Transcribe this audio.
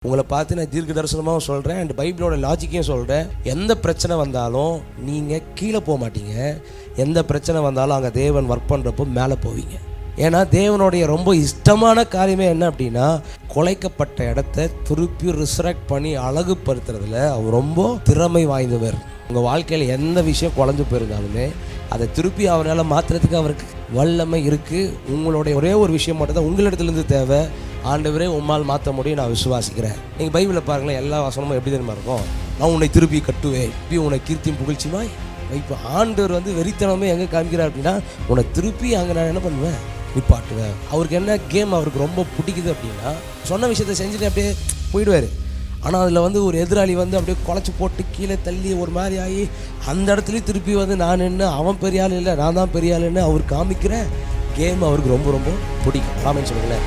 உங்களை பார்த்து நான் தீர்க்க தரிசனமாகவும் சொல்கிறேன் அண்ட் பைபிளோட லாஜிக்கையும் சொல்கிறேன். எந்த பிரச்சனை வந்தாலும் நீங்கள் கீழே போக மாட்டீங்க. எந்த பிரச்சனை வந்தாலும் அங்கே தேவன் ஒர்க் பண்ணுறப்போ மேலே போவீங்க. ஏன்னா தேவனுடைய ரொம்ப இஷ்டமான காரியமே என்ன அப்படின்னா, குலைக்கப்பட்ட இடத்த திருப்பி ரிசரக்ட் பண்ணி அழகுபடுத்துறதுல அவர் ரொம்ப திறமை வாய்ந்தவர். உங்கள் வாழ்க்கையில் எந்த விஷயம் குழஞ்சு போயிருந்தாலுமே அதை திருப்பி அவரால் மாற்றுறதுக்கு அவருக்கு வல்லமை இருக்குது. உங்களுடைய ஒரே ஒரு விஷயம் மட்டும் தான் உங்களிடத்துலேருந்து தேவை. ஆண்டவரே உம்மால் மாற்ற முடியும், நான் விசுவாசிக்கிறேன். நீங்கள் பைபிளில் பாருங்களேன், எல்லா வசனமும் எப்படி தெரியுமா இருக்கும்? நான் உன்னை திருப்பி கட்டுவேன், திருப்பி உன்னை கீர்த்தியும் புகழ்ச்சியுமாய். இப்போ ஆண்டவர் வெறித்தனமே எங்கே காமிக்கிறார் அப்படின்னா, உன்னை திருப்பி அங்கே நான் என்ன பண்ணுவேன், நிப்பாட்டுவேன். அவருக்கு என்ன கேம் அவருக்கு ரொம்ப பிடிக்குது அப்படின்னா, சொன்ன விஷயத்தை செஞ்சுட்டு அப்படியே போயிடுவார். ஆனால் அதில் ஒரு எதிராளி அப்படியே குலைச்சி போட்டு கீழே தள்ளி ஒரு மாதிரி ஆகி அந்த இடத்துலையும் திருப்பி நான் என்ன, அவன் பெரிய ஆள் இல்லை நான் தான் பெரிய ஆளுன்னு அவர் காமிக்கிற கேம் அவருக்கு ரொம்ப ரொம்ப பிடிக்கும். ஆமென் சொல்லுங்களேன்.